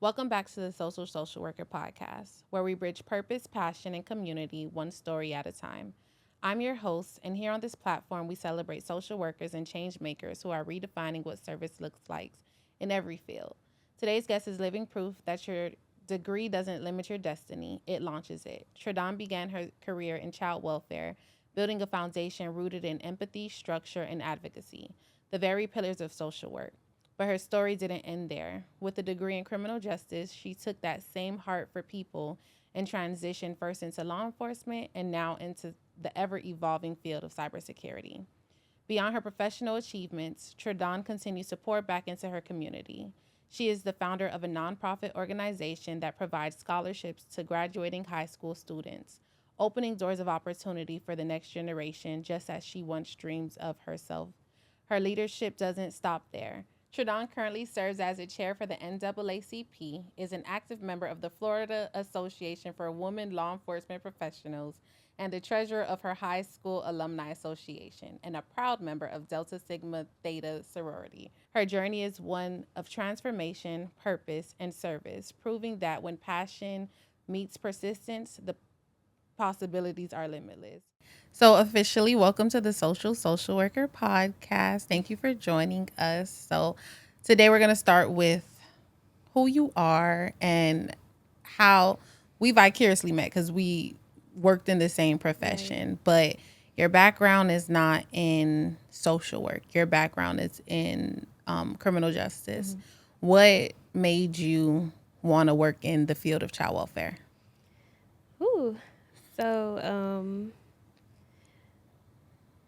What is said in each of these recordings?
Welcome back to the Social Worker Podcast, where we bridge purpose, passion, and community one story at a time. I'm your host, and here on this platform, we celebrate social workers and change makers who are redefining what service looks like in every field. Today's guest is living proof that your degree doesn't limit your destiny, it launches it. Tradonn began her career in child welfare, building a foundation rooted in empathy, structure, and advocacy, the very pillars of social work. But her story didn't end there. With a degree in criminal justice, she took that same heart for people and transitioned first into law enforcement and now into the ever evolving field of cybersecurity. Beyond her professional achievements, Tradonn continues to pour back into her community. She is the founder of a nonprofit organization that provides scholarships to graduating high school students, opening doors of opportunity for the next generation, just as she once dreamed of herself. Her leadership doesn't stop there. Tradonn currently serves as a chair for the NAACP, is an active member of the Florida Association for Women Law Enforcement Professionals, and the treasurer of her high school alumni association, and a proud member of Delta Sigma Theta sorority. Her journey is one of transformation, purpose, and service, proving that when passion meets persistence, the possibilities are limitless. So, officially, welcome to the Social Worker Podcast. Thank you for joining us. So, today we're going to start with who you are and how we vicariously met because we worked in the same profession, but your background is not in social work. Your background is in criminal justice. What made you want to work in the field of child welfare? Ooh. So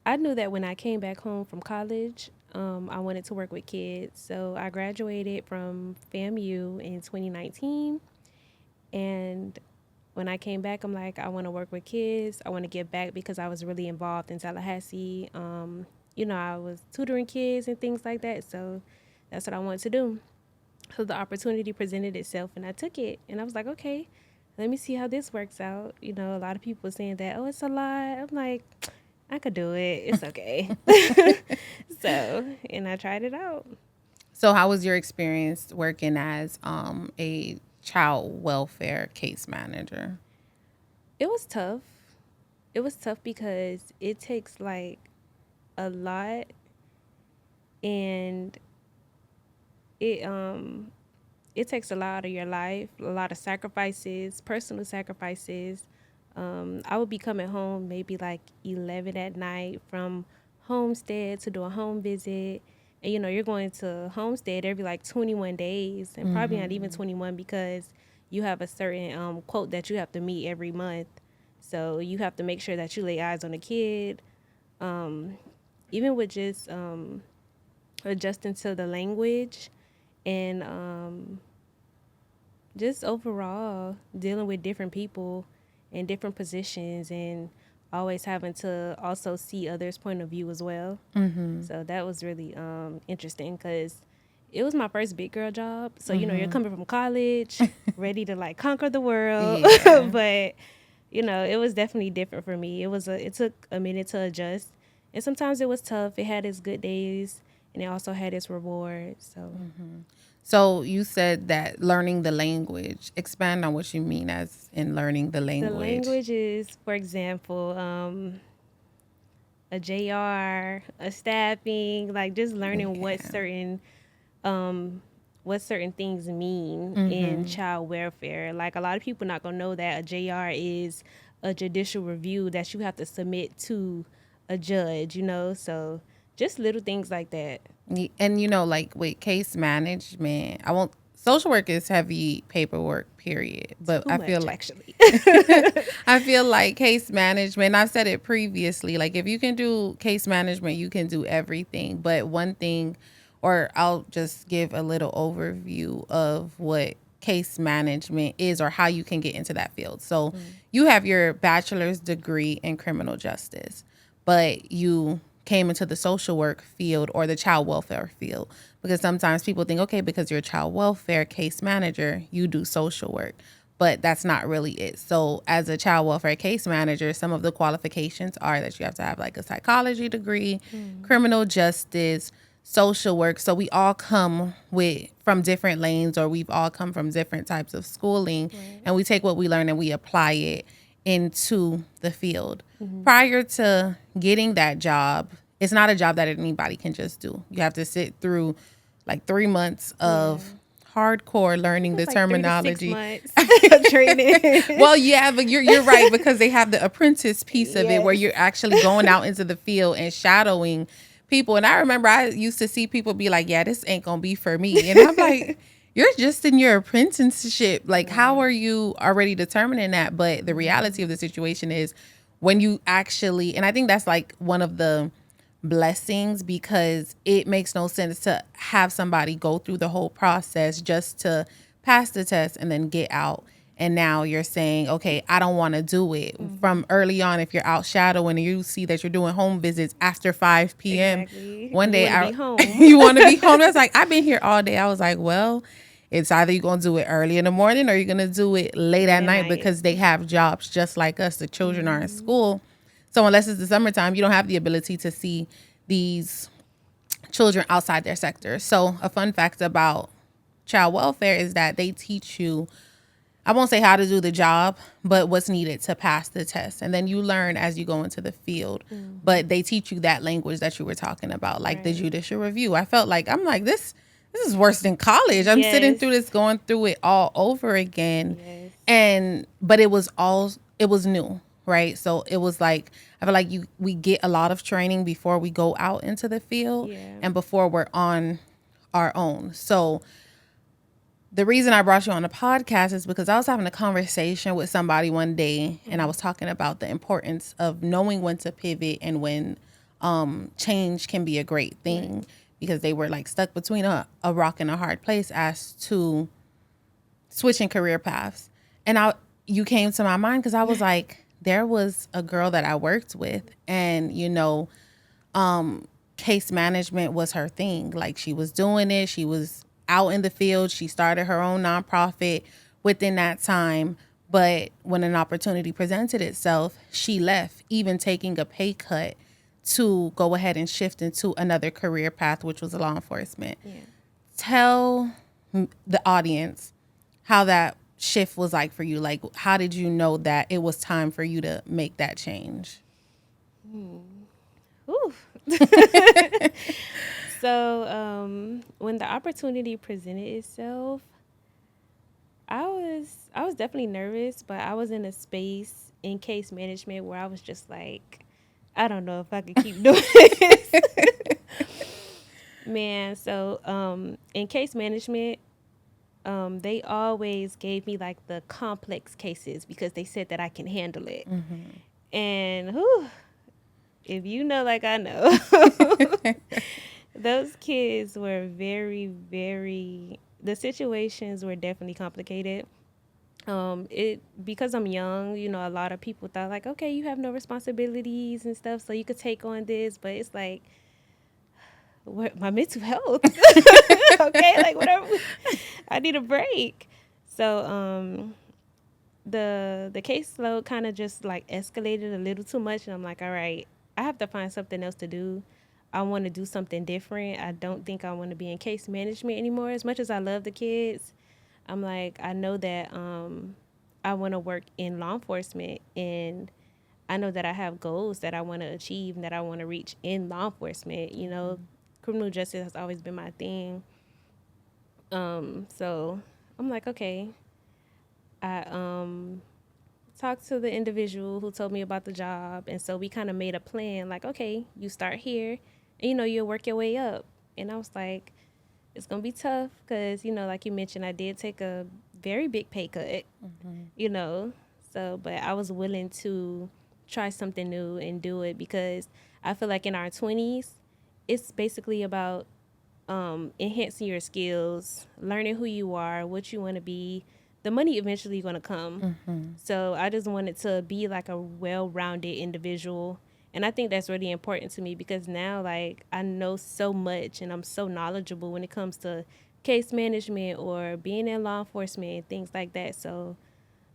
I knew that when I came back home from college, I wanted to work with kids. So I graduated from FAMU in 2019. And when I came back, I'm like, I want to work with kids. I want to give back because I was really involved in Tallahassee. I was tutoring kids and things like that. So that's what I wanted to do. So the opportunity presented itself and I took it. And I was like, okay, let me see how this works out. A lot of people saying that, oh, it's a lot. I'm like, I could do it. It's okay. And I tried it out. So, how was your experience working as a child welfare case manager? It was tough. It was tough because it takes like a lot and it takes a lot of your life, a lot of sacrifices, personal sacrifices. I would be coming home maybe like 11 at night from Homestead to do a home visit. And, you're going to Homestead every like 21 days and probably not even 21 because you have a certain quote that you have to meet every month. So you have to make sure that you lay eyes on a kid. Even with just adjusting to the language and just overall dealing with different people in different positions and always having to also see others' point of view as well. So that was really interesting because it was my first big girl job. So, you're coming from college, ready to like conquer the world. Yeah. But, it was definitely different for me. It took a minute to adjust. And sometimes it was tough. It had its good days and it also had its rewards. So, you said that learning the language. Expand on what you mean as in learning the The language. language is, for example, a JR, a staffing, like just learning what certain things mean in child welfare. Like a lot of people not gonna know that a JR is a judicial review that you have to submit to a judge, so just little things like that. And like with case management, I won't. Social work is heavy paperwork, period. But Too I feel much, like actually. I feel like case management. I've said it previously. Like if you can do case management, you can do everything. But one thing, or I'll just give a little overview of what case management is or how you can get into that field. So you have your bachelor's degree in criminal justice, but you came into the social work field or the child welfare field because sometimes people think, okay, because you're a child welfare case manager, you do social work, but that's not really it. So as a child welfare case manager, some of the qualifications are that you have to have like a psychology degree, criminal justice, social work. So we all come from different lanes, or we've all come from different types of schooling, and we take what we learn and we apply it into the field. Prior to getting that job, it's not a job that anybody can just do. You have to sit through like 3 months of hardcore learning the It's like 3 to 6 terminology. months of training. Well, yeah, but you're right, because they have the apprentice piece of it where Yes. you're actually going out into the field and shadowing people. And I remember I used to see people be like, yeah, this ain't gonna be for me. And I'm like, you're just in your apprenticeship. Like, how are you already determining that? But the reality of the situation is, when you actually, and I think that's like one of the blessings, because it makes no sense to have somebody go through the whole process just to pass the test and then get out. And now you're saying, okay, I don't want to do it. From early on, if you're out shadowing and you see that you're doing home visits after 5 p.m. Exactly. One day You wanna be home. you want to be home. That's like, I've been here all day. I was like, well, it's either you're going to do it early in the morning or you're going to do it late at night, because they have jobs just like us. The children are in school. So unless it's the summertime, you don't have the ability to see these children outside their sector. So a fun fact about child welfare is that they teach you, I won't say how to do the job, but what's needed to pass the test. And then you learn as you go into the field. But they teach you that language that you were talking about, like the judicial review. I felt like, I'm like, this is worse than college. I'm sitting through this, going through it all over again. But it was new, right? So it was like, I feel like we get a lot of training before we go out into the field and before we're on our own. So the reason I brought you on the podcast is because I was having a conversation with somebody one day, and I was talking about the importance of knowing when to pivot and when change can be a great thing, because they were like stuck between a rock and a hard place as to switching career paths. And you came to my mind because I was like, there was a girl that I worked with, and case management was her thing. Like, she was doing it. She was out in the field. She started her own nonprofit within that time. But when an opportunity presented itself, she left, even taking a pay cut to go ahead and shift into another career path, which was law enforcement. Tell the audience how that shift was like for you. Like, how did you know that it was time for you to make that change? So when the opportunity presented itself, I was definitely nervous, but I was in a space in case management where I was just like, I don't know if I could keep doing this. Man, so in case management, they always gave me like the complex cases because they said that I can handle it. And if you know, like I know, those kids were very, very, the situations were definitely complicated. It because I'm young, a lot of people thought like, okay, you have no responsibilities and stuff, so you could take on this. But it's like, my mental health, okay, like whatever. I need a break. So the caseload kind of just like escalated a little too much, and I'm like, all right, I have to find something else to do. I want to do something different. I don't think I want to be in case management anymore. As much as I love the kids, I'm like, I know that I want to work in law enforcement, and I know that I have goals that I want to achieve and that I want to reach in law enforcement. Criminal justice has always been my thing. So I'm like, okay. I talked to the individual who told me about the job, and so we kind of made a plan. Like, okay, you start here, and you'll work your way up. And I was like, it's gonna be tough because like you mentioned, I did take a very big pay cut. So but I was willing to try something new and do it because I feel like in our 20s, it's basically about enhancing your skills, learning who you are, what you want to be. The money eventually going to come. So I just wanted to be like a well-rounded individual. And I think that's really important to me because now, like, I know so much and I'm so knowledgeable when it comes to case management or being in law enforcement and things like that. So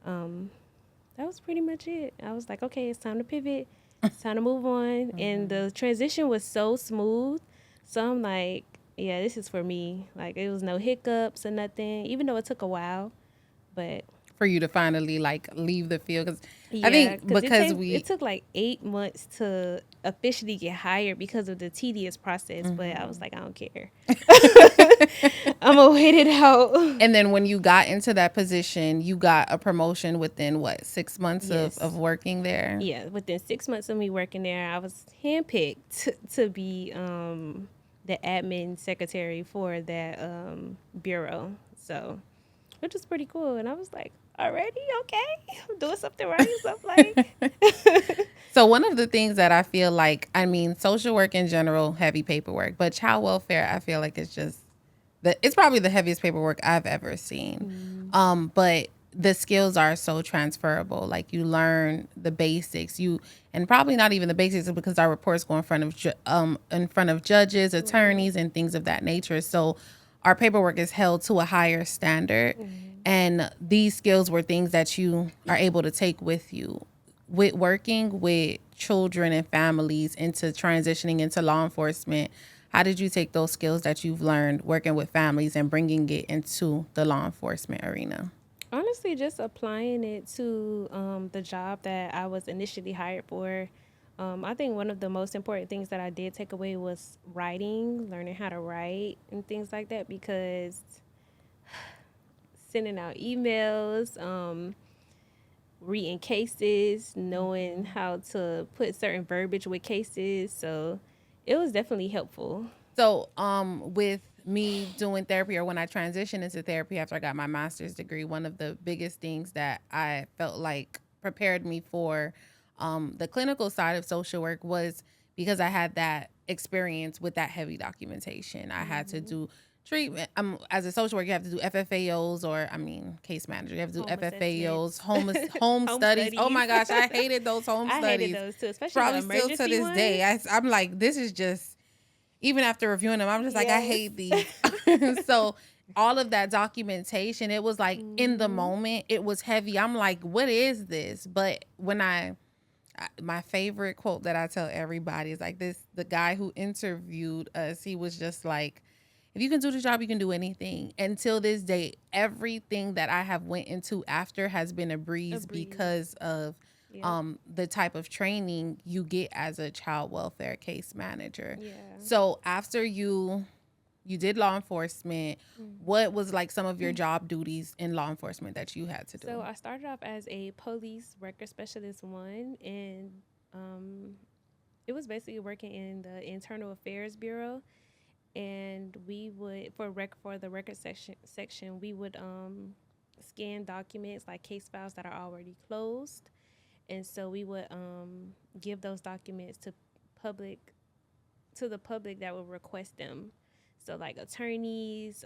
that was pretty much it. I was like, okay, it's time to pivot. It's time to move on. And the transition was so smooth. So I'm like, yeah, this is for me. Like it was no hiccups or nothing, even though it took a while. But For you to finally like leave the field? Because I yeah, think because because it we took like 8 months to officially get hired because of the tedious process. But I was like, I don't care. I'm gonna wait it out. and then when you got into that position, you got a promotion within what, 6 months of Yes. working there? Yeah, within 6 months of me working there, I was handpicked to be the admin secretary for that bureau. So, which was pretty cool. And I was like, already okay, I'm doing something right. So I'm like, So one of the things that I feel like, I mean, social work in general, heavy paperwork, but child welfare, I feel like it's just it's probably the heaviest paperwork I've ever seen. But the skills are so transferable. Like you learn the basics. And probably not even the basics because our reports go in front of judges, right. attorneys, and things of that nature. So our paperwork is held to a higher standard. And these skills were things that you are able to take with you with working with children and families into transitioning into law enforcement. How did you take those skills that you've learned working with families and bringing it into the law enforcement arena? Honestly, just applying it to the job that I was initially hired for. I think one of the most important things that I did take away was writing, learning how to write and things like that because sending out emails, reading cases, knowing how to put certain verbiage with cases. So it was definitely helpful. So, with me doing therapy or when I transitioned into therapy after I got my master's degree, one of the biggest things that I felt like prepared me for the clinical side of social work was because I had that experience with that heavy documentation. I had to do treatment. As a social worker, you have to do FFAOs, or I mean, case manager. You have to do Home FFAOs, assessments, home home studies. Oh studies. my gosh, I hated those home I hated studies. those too, especially the Probably still to emergency this day. ones. I'm like, this is just, even after reviewing them, I'm just like, I Yes. hate these. So all of that documentation, it was like in the Mm-hmm. moment, it was heavy. I'm like, what is this? But when my favorite quote that I tell everybody is like this: the guy who interviewed us, he was just like, if you can do the job, you can do anything. Until this day, everything that I have went into after has been a A breeze breeze. because of Yep. the type of training you get as a child welfare case manager. Yeah. So after you did law enforcement, what was like some of your job duties in law enforcement that you had to So do? I started off as a police record specialist one, and um, it was basically working in the internal affairs bureau. And we would for the record section we would scan documents like case files that are already closed, and so we would give those documents public to the public that would request them. So like attorneys,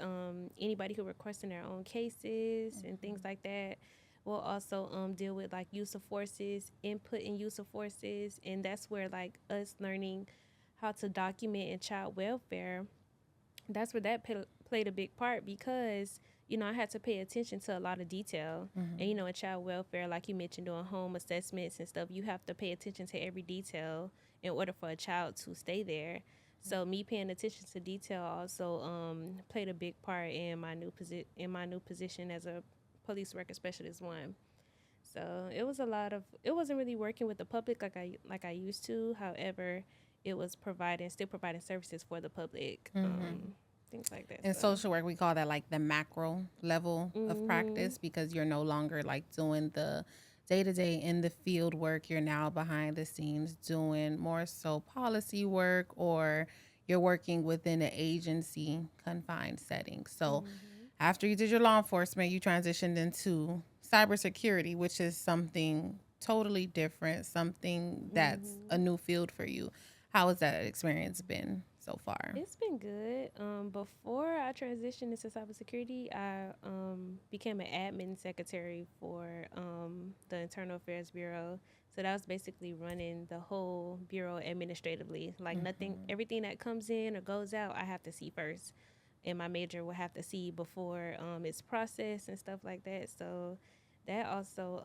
anybody who requesting their own cases and things like that. We'll also deal with like use of forces, input and use of forces, and that's where like us learning how to document in child welfare, that's where that played a big part because I had to pay attention to a lot of detail. And in child welfare, like you mentioned, doing home assessments and stuff, you have to pay attention to every detail in order for a child to stay there. So me paying attention to detail also played a big part in my new position as a police record specialist one. So it was a lot of, it wasn't really working with the public like I used to. However, it was still providing services for the public, things like that. In So social work, we call that like the macro level of mm-hmm. practice because you're no longer like doing the day to day in the field work. You're now behind the scenes doing more so policy work, or you're working within an agency confined setting. So Mm-hmm. after you did your law enforcement, you transitioned into cybersecurity, which is something totally different, something that's a Mm-hmm. new field for you. How has that experience been so far? It's been good. Before I transitioned into cybersecurity, I became an admin secretary for the Internal Affairs Bureau. So that was basically running the whole bureau administratively. Like nothing, everything that comes in or goes out, I have to see first, and my major will have to see before it's processed and stuff like that. So that also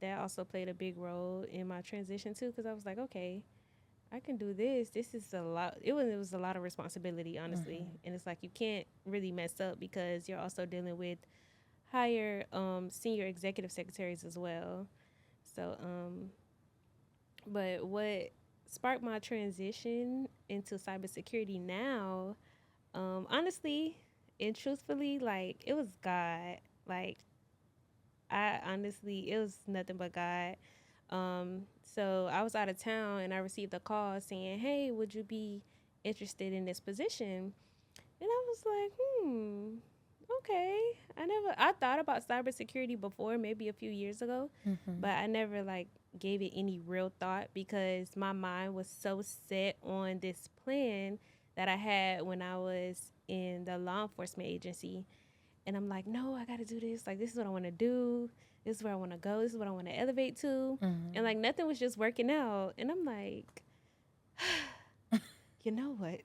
that also played a big role in my transition too, because I was like, okay, I can do this. This is a lot. It was a lot of responsibility, honestly. And it's like you can't really mess up because you're also dealing with higher senior executive secretaries as well. So but what sparked my transition into cybersecurity now, honestly and truthfully, like it was God. Like I honestly, it was nothing but God. So I was out of town and I received a call saying, "Hey, would you be interested in this position?" And I was like, okay. I thought about cybersecurity before, maybe a few years ago, but I never like gave it any real thought because my mind was so set on this plan that I had when I was in the law enforcement agency. And I'm like, no, I got to do this. Like, this is what I want to do. This is where I want to go. This is what I want to elevate to. And like, nothing was just working out. And I'm like, you know what?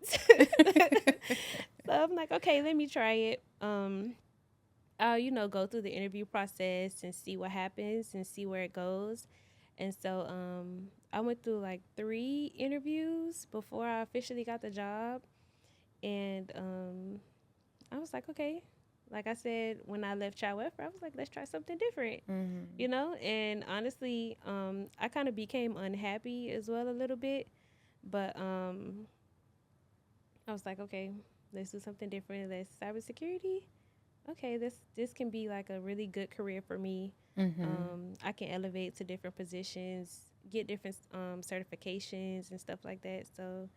So I'm like, okay, let me try it. I'll, go through the interview process and see what happens and see where it goes. And so I went through like 3 interviews before I officially got the job. And I was like, okay. Like I said, when I left child welfare, I was like, let's try something different, And honestly, I kind of became unhappy as well a little bit. But I was like, okay, let's do something different. Let's cybersecurity. Okay, this can be like a really good career for me. I can elevate to different positions, get different certifications and stuff like that. So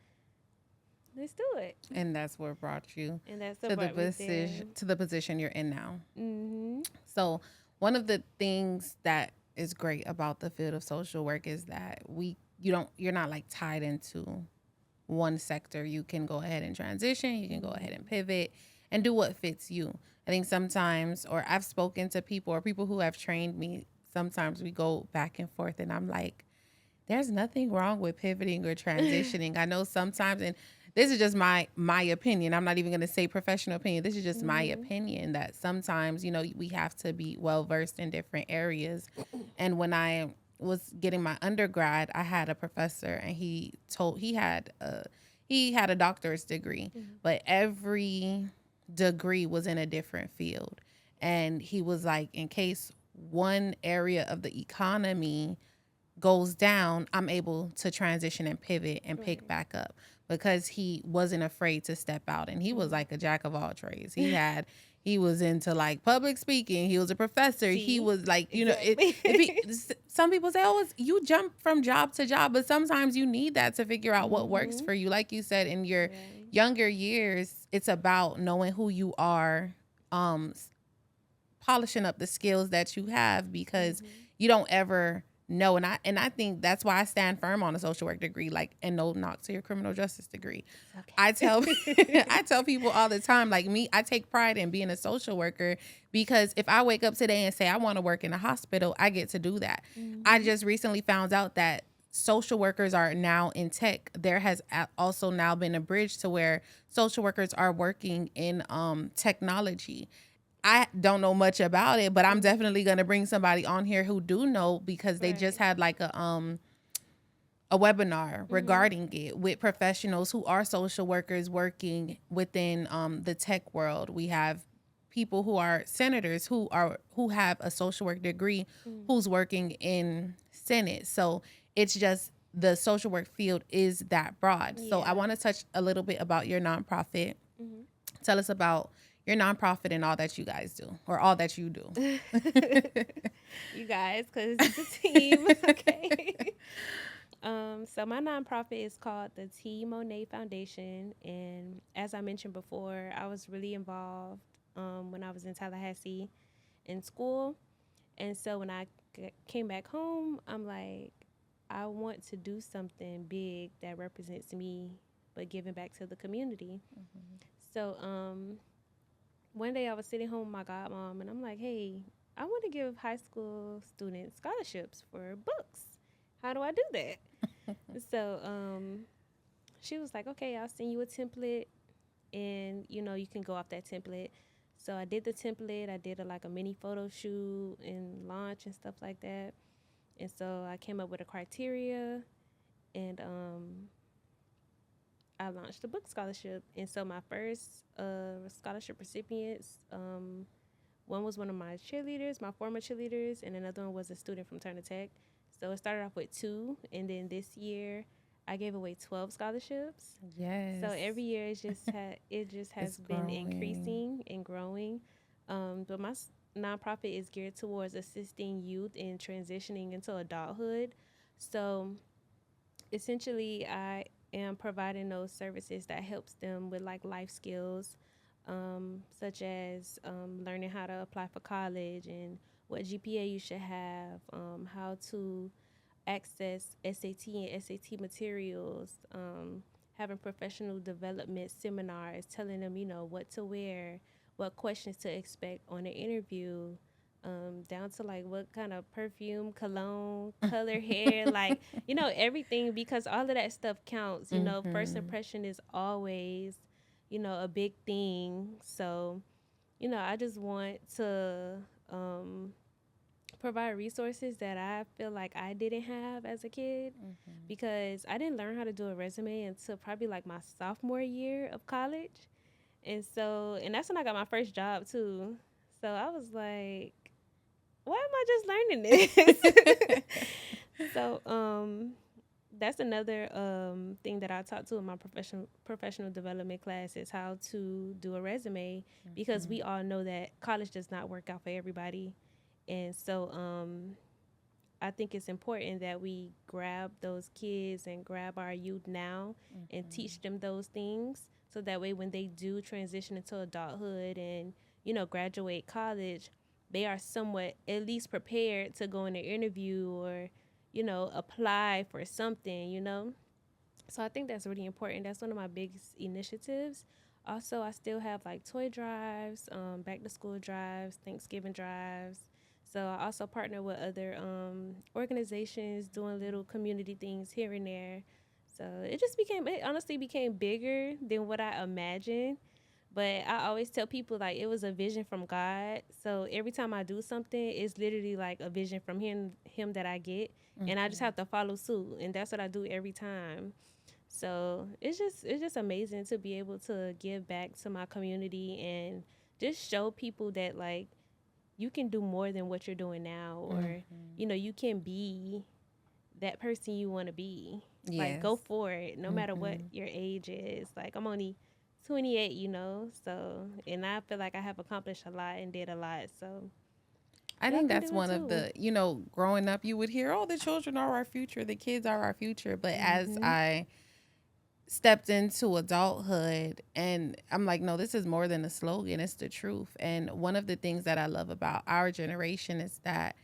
let's do it. And that's what brought you And that's what brought me there. to the position you're in now. Mm-hmm. So one of the things that is great about the field of social work is that you're not like tied into one sector. You can go ahead and transition, you can go ahead and pivot and do what fits you. I think sometimes, or I've spoken to people or people who have trained me, sometimes we go back and forth and I'm like, there's nothing wrong with pivoting or transitioning. I know sometimes, and this is just my opinion. I'm not even going to say professional opinion. This is just my opinion that sometimes, we have to be well versed in different areas. And when I was getting my undergrad, I had a professor and he had a doctorate degree, but every degree was in a different field. And he was like, in case one area of the economy goes down, I'm able to transition and pivot and pick back up, because he wasn't afraid to step out. And he was like a jack of all trades. He was into like public speaking. He was a professor. See? He was like, Exactly. some people say, oh, you jump from job to job, but sometimes you need that to figure out what works for you. Like you said, in your younger years, it's about knowing who you are, polishing up the skills that you have, because you don't ever know. And I think that's why I stand firm on a social work degree, like, and no knock to your criminal justice degree. Okay. I tell people all the time, like me, I take pride in being a social worker, because if I wake up today and say I want to work in a hospital, I get to do that. I just recently found out that social workers are now in tech. There has also now been a bridge to where social workers are working in technology. I don't know much about it, but I'm definitely going to bring somebody on here who do know, because they just had like a webinar regarding it with professionals who are social workers working within the tech world. We have people who are senators who have a social work degree, who's working in Senate. So it's just, the social work field is that broad. So I want to touch a little bit about your nonprofit. Tell us about your nonprofit and all that you guys do, or all that you do. You guys, because it's a team. Okay. So my nonprofit is called the T. Monet Foundation. And as I mentioned before, I was really involved when I was in Tallahassee in school. And so when I came back home, I'm like, I want to do something big that represents me, but giving back to the community. So one day I was sitting home with my godmom, and I'm like, hey, I want to give high school students scholarships for books. How do I do that? So she was like, okay, I'll send you a template, and, you can go off that template. So I did the template. I did like a mini photo shoot and launch and stuff like that. And so I came up with a criteria, and I launched a book scholarship. And so my first scholarship recipients, one was one of my cheerleaders, my former cheerleaders, and another one was a student from Turner Tech. So it started off with 2, and then this year I gave away 12 scholarships. So Yes. every year it just has It's been growing. increasing and growing. But my nonprofit is geared towards assisting youth in transitioning into adulthood. So essentially, I am providing those services that helps them with like life skills, such as learning how to apply for college and what GPA you should have, how to access SAT and SAT materials, having professional development seminars, telling them, what to wear, what questions to expect on an interview, down to like what kind of perfume, cologne, color hair, like, everything, because all of that stuff counts. First Mm-hmm. impression is always, a big thing. So, I just want to provide resources that I feel like I didn't have as a kid, Mm-hmm. because I didn't learn how to do a resume until probably like my sophomore year of college. And that's when I got my first job too. So I was like, why am I just learning this? So that's another thing that I taught to in my professional development class is how to do a resume, because Mm-hmm. we all know that college does not work out for everybody. And so I think it's important that we grab those kids and grab our youth now and Mm-hmm. teach them those things, so that way when they do transition into adulthood and, graduate college, they are somewhat at least prepared to go in an interview or, apply for something. So I think that's really important. That's one of my biggest initiatives. Also, I still have like toy drives, back to school drives, Thanksgiving drives. So I also partner with other organizations doing little community things here and there. So it honestly became bigger than what I imagined. But I always tell people like it was a vision from God. So every time I do something, it's literally like a vision from him that I get, and I just Mm-hmm. have to follow suit, and that's what I do every time. So it's just amazing to be able to give back to my community and just show people that like you can do more than what you're doing now, or Mm-hmm. you can be that person you want to be. Like Yes. go for it, no matter what Mm-hmm. your age is. Like I'm only 28. So and I feel like I have accomplished a lot and did a lot. So I y'all think can that's do it one of too. the, growing up, you would hear, oh, the children are our future, the kids are our future. But as Mhm. I stepped into adulthood, and I'm like, no, this is more than a slogan, it's the truth. And one of the things that I love about our generation is that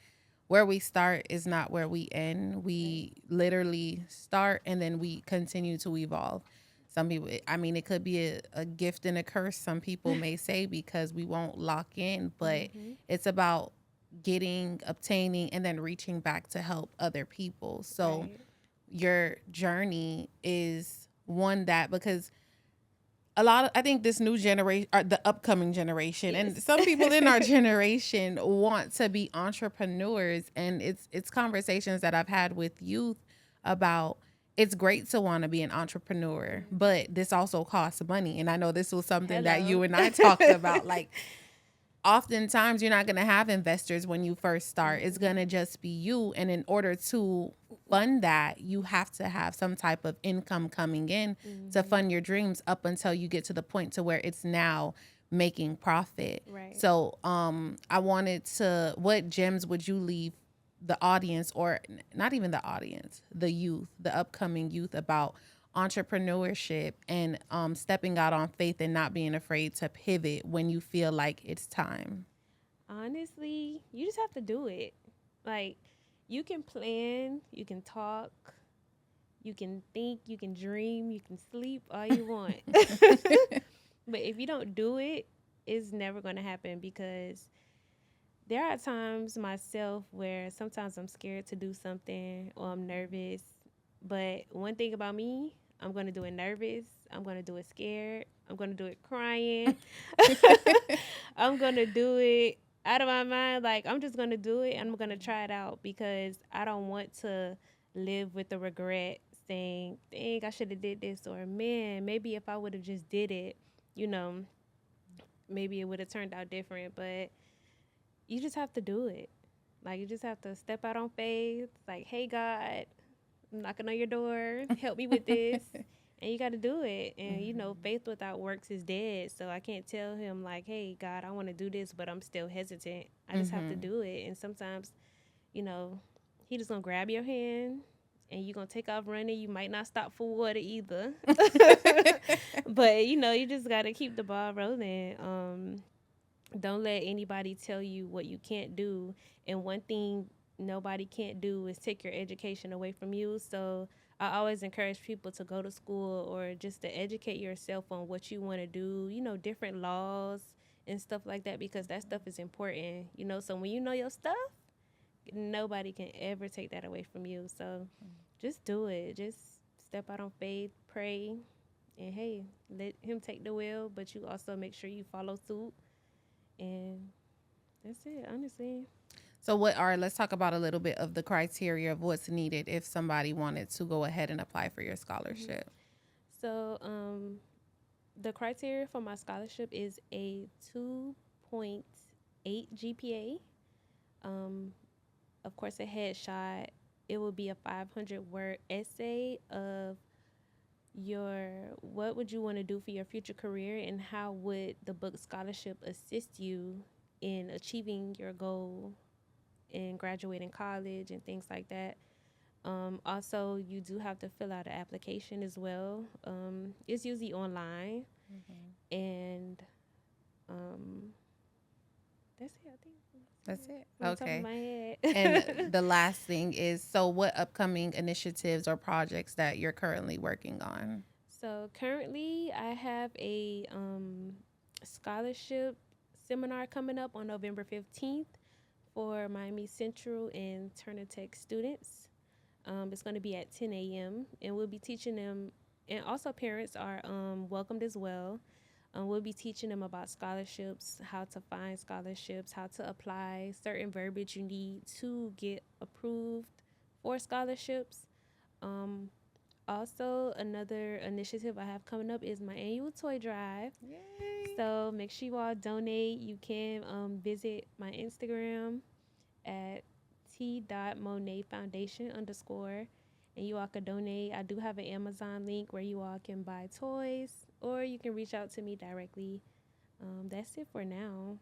where we start is not where we end. Right. We literally start and then we continue to evolve. Some people, I mean, it could be a gift and a curse, some people may say, because we won't lock in, but Mhm. it's about getting, obtaining, and then reaching back to help other people. So Right. your journey is one that, because a lot of, I think this new generation, the upcoming generation, and Yes. some people in our generation want to be entrepreneurs, and it's conversations that I've had with youth about, it's great to want to be an entrepreneur, Mhm. but this also costs money. And I know this was something that Hello. you and I talked about, like, oftentimes you're not going to have investors when you first start. It's going Mhm. to just be you. And in order to fund that, you have to have some type of income coming in to Mhm. fund your dreams up until you get to the point to where it's now making profit. Right. So, I wanted to, what gems would you leave the audience, or not even the audience, the youth, the upcoming youth, about entrepreneurship and stepping out on faith and not being afraid to pivot when you feel like it's time? Honestly, you just have to do it. Like, you can plan, you can talk, you can think, you can dream, you can sleep all you want. But if you don't do it, it's never going to happen, because there are times myself where sometimes I'm scared to do something or I'm nervous. But one thing about me, I'm going to do it nervous. I'm going to do it scared. I'm going to do it crying. I'm going to do it out of my mind. Like, I'm just going to do it and I'm going to try it out, because I don't want to live with the regret saying, dang, I should have did this, or man, maybe if I would have just did it, you know, maybe it would have turned out different. But you just have to do it. Like, you just have to step out on faith. Like, hey, God, I'm knocking on your door. Help me with this. And you got to do it. And, you know, faith without works is dead. So I can't tell him, like, hey, God, I want to do this, but I'm still hesitant. I just have to do it. And sometimes, you know, he just going to grab your hand and you're going to take off running. You might not stop for water either. But, you know, you just got to keep the ball rolling. Don't let anybody tell you what you can't do. And one thing nobody can't do is take your education away from you. So I always encourage people to go to school or just to educate yourself on what you want to do, you know, different laws and stuff like that, because that stuff is important, you know. So when you know your stuff, nobody can ever take that away from you. So just do it. Just step out on faith, pray, and hey, let him take the wheel, but you also make sure you follow suit. And that's it, honestly. So let's talk about a little bit of the criteria of what's needed if somebody wanted to go ahead and apply for your scholarship. So the criteria for my scholarship is a 2.8 GPA. Of course, a headshot. It will be a 500-word essay of what would you want to do for your future career, and how would the book scholarship assist you in achieving your goal in graduating college and things like that. Also, you do have to fill out an application as well. It's usually online, and that's it. I think That's it. on the top of Okay. my head. And the last thing is, so what upcoming initiatives or projects that you're currently working on? So currently, I have a scholarship seminar coming up on November 15th for Miami Central and Turner Tech students. It's going to be at 10 a.m. and we'll be teaching them, and also parents are welcomed as well. We'll be teaching them about scholarships, how to find scholarships, how to apply, certain verbiage you need to get approved for scholarships. Also, another initiative I have coming up is my annual toy drive. Yay. So make sure you all donate. You can visit my Instagram at t.monetfoundation_, and you all can donate. I do have an Amazon link where you all can buy toys, or you can reach out to me directly. That's it for now.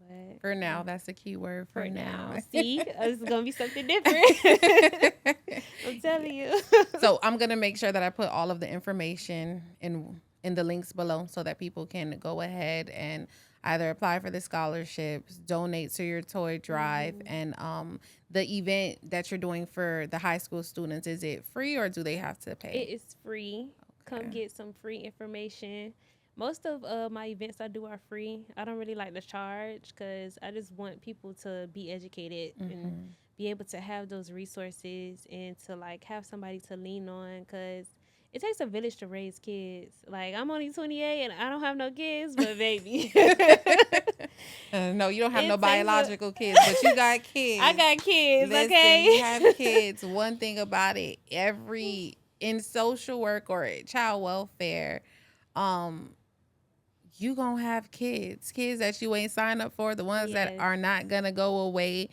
But For now, that's the key word, for now. See, it's gonna be something different. I'm telling you. So I'm gonna make sure that I put all of the information in the links below so that people can go ahead and either apply for the scholarships, donate to your toy drive, and the event that you're doing for the high school students, is it free or do they have to pay? It is free. Okay. Come get some free information. Most of my events I do are free. I don't really like to charge because I just want people to be educated and be able to have those resources and to like have somebody to lean on, because it takes a village to raise kids. Like, I'm only 28 and I don't have no kids, but baby. No, you don't have no biological kids, but you got kids. I got kids. Listen, Okay. You have kids. One thing about it, in social work or child welfare, you gonna have kids that you ain't signed up for, the ones that are not gonna go away.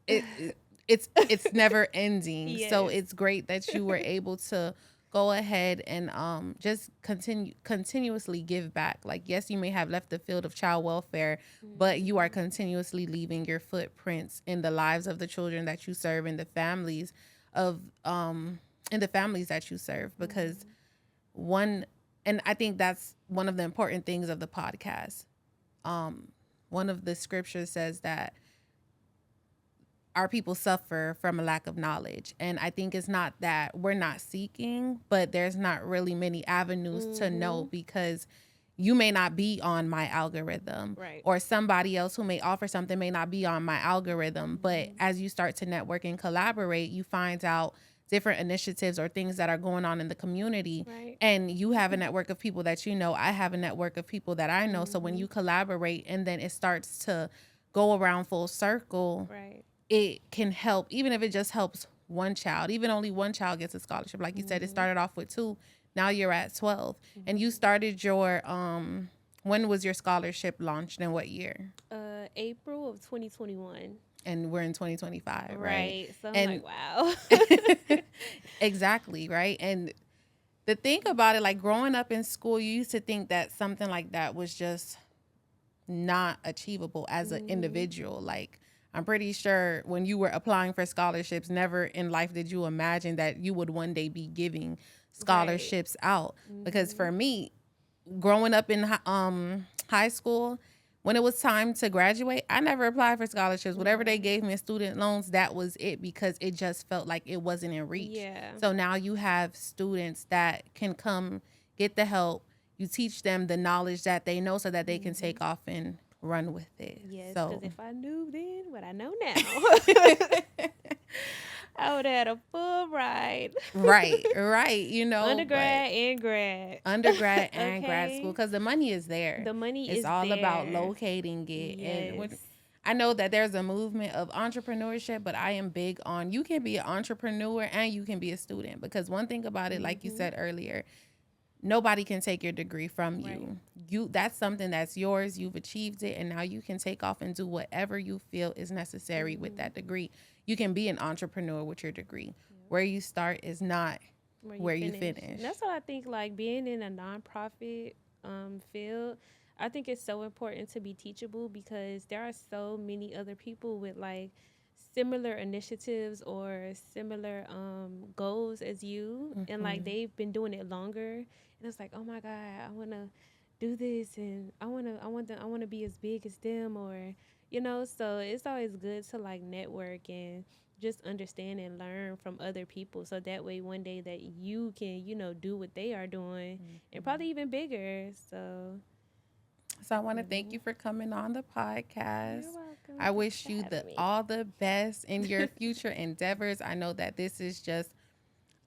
It's never ending. Yes. So it's great that you were able to go ahead and just continuously give back. Like, yes, you may have left the field of child welfare, but you are continuously leaving your footprints in the lives of the children that you serve, and the families that you serve, because and I think that's one of the important things of the podcast. One of the scriptures says that our people suffer from a lack of knowledge. And I think it's not that we're not seeking, but there's not really many avenues to know, because you may not be on my algorithm, right, or somebody else who may offer something may not be on my algorithm. But as you start to network and collaborate, you find out different initiatives or things that are going on in the community. Right. And you have a network of people that you know. I have a network of people that I know. So when you collaborate and then it starts to go around full circle, right, it can help, even if it just helps one child, even only one child gets a scholarship. Like you said, it started off with 2. Now you're at 12. And you started your, when was your scholarship launched and what year? April of 2021. And we're in 2025, right? Right. So I'm and like, wow. exactly, right? And the thing about it, like growing up in school, you used to think that something like that was just not achievable as an individual. Like, I'm pretty sure when you were applying for scholarships, never in life did you imagine that you would one day be giving scholarships out. Because for me, growing up in high school, when it was time to graduate, I never applied for scholarships. Whatever they gave me in student loans, that was it, because it just felt like it wasn't in reach. Yeah. So now you have students that can come get the help. You teach them the knowledge that they know so that they can take off and run with it. Yes, So because if I knew then what I know now, I would have had a full ride. right. You know, Undergrad and grad. undergrad and grad Okay. school, because the money is there. The money It's is all about there. locating it. And when, Yes. I know that there's a movement of entrepreneurship, but I am big on, you can be an entrepreneur and you can be a student, because one thing about it, like you said earlier, nobody can take your degree from you. Right. That's something that's yours. You've achieved it, and now you can take off and do whatever you feel is necessary with that degree. You can be an entrepreneur with your degree. Where you start is not where you finish. And that's what I think, like being in a nonprofit field, I think it's so important to be teachable, because there are so many other people with like similar initiatives or similar goals as you, and like they've been doing it longer, and it's like, oh my God, I want to do this, and I want to be as big as them, or so it's always good to like network and just understand and learn from other people, so that way one day that you can do what they are doing, and probably even bigger. So I want to thank you for coming on the podcast. you're welcome. I wish you having me. all the best in your future endeavors. I know that this is just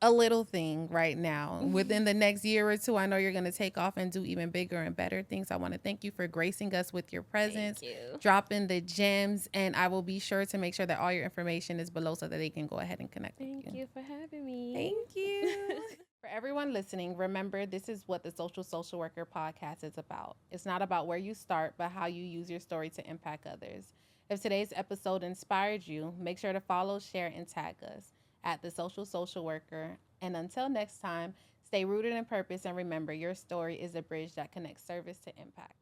a little thing right now. Within the next year or 2, I know you're going to take off and do even bigger and better things. I want to thank you for gracing us with your presence, Thank you. dropping the gems, and I will be sure to make sure that all your information is below so that they can go ahead and connect with you. Thank you for having me. Thank you. For everyone listening, remember, this is what the Social Worker podcast is about. It's not about where you start, but how you use your story to impact others. If today's episode inspired you, make sure to follow, share, and tag us at the Social Worker. And until next time, stay rooted in purpose, and remember, your story is a bridge that connects service to impact.